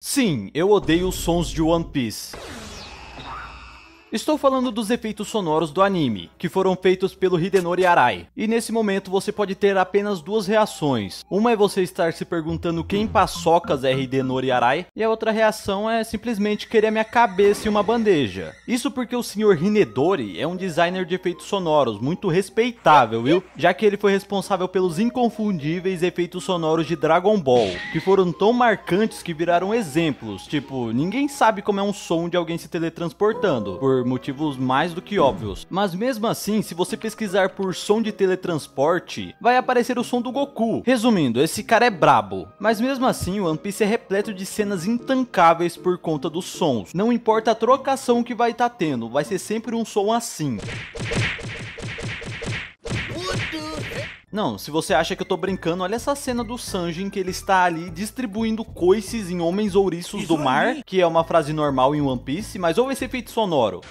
Sim, eu odeio os sons de One Piece. Estou falando dos efeitos sonoros do anime, que foram feitos pelo Hidenori Arai. E nesse momento você pode ter apenas duas reações. Uma é você estar se perguntando quem paçocas é Hidenori Arai, e a outra reação é simplesmente querer a minha cabeça em uma bandeja. Isso porque o Sr. Hinedori é um designer de efeitos sonoros muito respeitável, viu? Já que ele foi responsável pelos inconfundíveis efeitos sonoros de Dragon Ball, que foram tão marcantes que viraram exemplos, tipo, ninguém sabe como é um som de alguém se teletransportando, por motivos mais do que óbvios. Mas mesmo assim, se você pesquisar por som de teletransporte, vai aparecer o som do Goku. Resumindo, esse cara é brabo. Mas mesmo assim, o One Piece é repleto de cenas intancáveis por conta dos sons. Não importa a trocação que vai estar tendo, vai ser sempre um som assim. Não, se você acha que eu tô brincando, olha essa cena do Sanji em que ele está ali distribuindo coices em homens ouriços do mar, que é uma frase normal em One Piece, mas ouve esse efeito sonoro.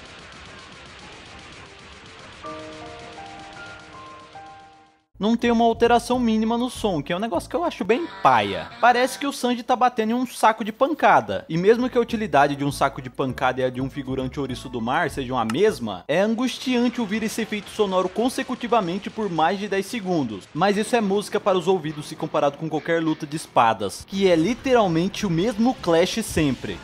Não tem uma alteração mínima no som, que é um negócio que eu acho bem paia. Parece que o Sanji tá batendo em um saco de pancada. E mesmo que a utilidade de um saco de pancada e a de um figurante ouriço do mar sejam a mesma, é angustiante ouvir esse efeito sonoro consecutivamente por mais de 10 segundos. Mas isso é música para os ouvidos se comparado com qualquer luta de espadas, que é literalmente o mesmo clash sempre.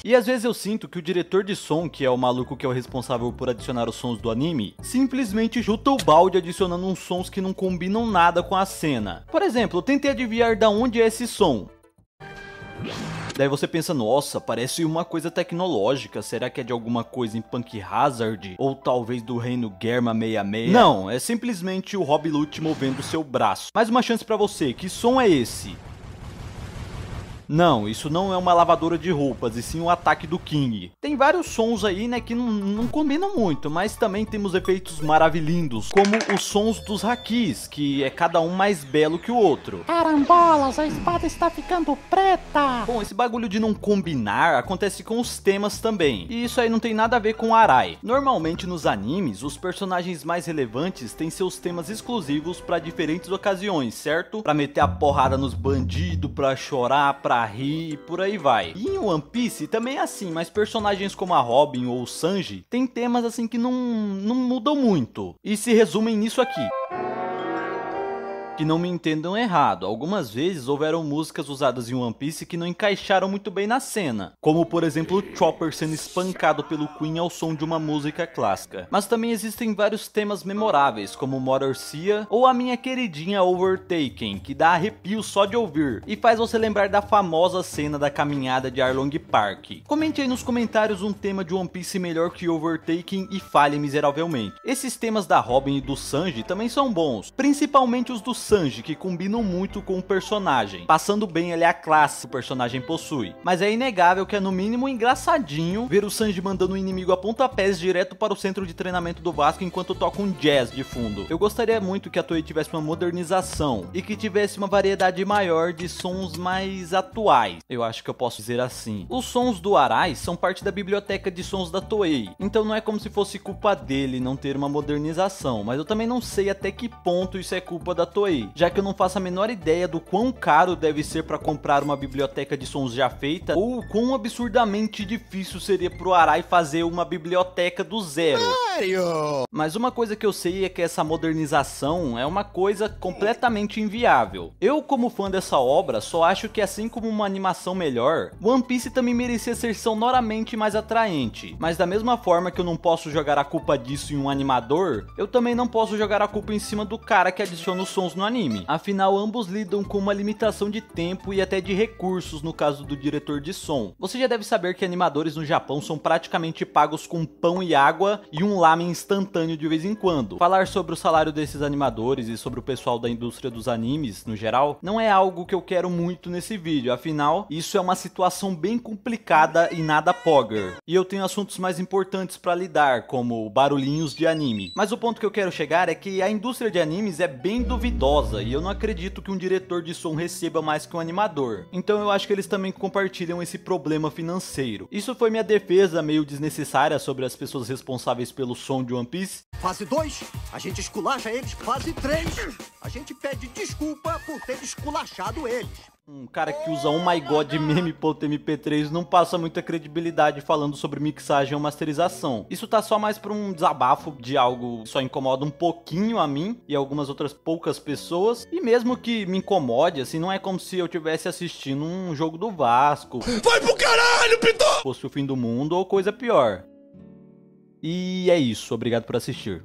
E às vezes eu sinto que o diretor de som, que é o maluco que é o responsável por adicionar os sons do anime, simplesmente chuta o balde adicionando uns sons que não combinam nada com a cena. Por exemplo, eu tentei adivinhar da onde é esse som. Daí você pensa, nossa, parece uma coisa tecnológica, será que é de alguma coisa em Punk Hazard? Ou talvez do reino Germa 66? Não, é simplesmente o Rob Lute movendo seu braço. Mais uma chance pra você, que som é esse? Não, isso não é uma lavadora de roupas, e sim um ataque do King. Tem vários sons aí, né, que não combinam muito, mas também temos efeitos maravilhindos, como os sons dos hakis, que é cada um mais belo que o outro. Carambolas, a espada está ficando preta! Bom, esse bagulho de não combinar acontece com os temas também, e isso aí não tem nada a ver com o Arai. Normalmente nos animes, os personagens mais relevantes têm seus temas exclusivos para diferentes ocasiões, certo? Pra meter a porrada nos bandidos, pra chorar, pra rir e por aí vai. E em One Piece também é assim, mas personagens como a Robin ou o Sanji tem temas assim que não mudam muito, e se resumem nisso aqui. Que não me entendam errado, algumas vezes houveram músicas usadas em One Piece que não encaixaram muito bem na cena, como por exemplo o Chopper sendo espancado pelo Queen ao som de uma música clássica. Mas também existem vários temas memoráveis, como Mother Sia ou a minha queridinha Overtaken, que dá arrepio só de ouvir, e faz você lembrar da famosa cena da caminhada de Arlong Park. Comente aí nos comentários um tema de One Piece melhor que Overtaken e falhe miseravelmente. Esses temas da Robin e do Sanji também são bons, principalmente os do Sanji, que combinam muito com o personagem, passando bem ali a classe que o personagem possui. Mas é inegável que é no mínimo engraçadinho ver o Sanji mandando o inimigo a pontapés direto para o centro de treinamento do Vasco enquanto toca um jazz de fundo. Eu gostaria muito que a Toei tivesse uma modernização e que tivesse uma variedade maior de sons mais atuais, eu acho que eu posso dizer assim. Os sons do Arai são parte da biblioteca de sons da Toei, então não é como se fosse culpa dele não ter uma modernização, mas eu também não sei até que ponto isso é culpa da Toei, já que eu não faço a menor ideia do quão caro deve ser para comprar uma biblioteca de sons já feita, ou quão absurdamente difícil seria pro Arai fazer uma biblioteca do zero. Sério? Mas uma coisa que eu sei é que essa modernização é uma coisa completamente inviável. Eu, como fã dessa obra, só acho que assim como uma animação melhor, One Piece também merecia ser sonoramente mais atraente. Mas da mesma forma que eu não posso jogar a culpa disso em um animador, eu também não posso jogar a culpa em cima do cara que adiciona os sons no anime. Afinal, ambos lidam com uma limitação de tempo e até de recursos no caso do diretor de som. Você já deve saber que animadores no Japão são praticamente pagos com pão e água e um lamen instantâneo de vez em quando. Falar sobre o salário desses animadores e sobre o pessoal da indústria dos animes no geral não é algo que eu quero muito nesse vídeo, afinal, isso é uma situação bem complicada e nada pogger. E eu tenho assuntos mais importantes para lidar, como barulhinhos de anime. Mas o ponto que eu quero chegar é que a indústria de animes é bem duvidosa duvidosa e eu não acredito que um diretor de som receba mais que um animador. Então eu acho que eles também compartilham esse problema financeiro. Isso foi minha defesa meio desnecessária sobre as pessoas responsáveis pelo som de One Piece. Fase 2, a gente esculacha eles. Fase 3, a gente pede desculpa por ter esculachado eles. Um cara que usa Oh My God meme.mp3 não passa muita credibilidade falando sobre mixagem ou masterização. Isso tá só mais pra um desabafo de algo que só incomoda um pouquinho a mim e algumas outras poucas pessoas. E mesmo que me incomode, assim, não é como se eu estivesse assistindo um jogo do Vasco. Vai pro caralho, Pitô! Fosse o fim do mundo ou coisa pior. E é isso, obrigado por assistir.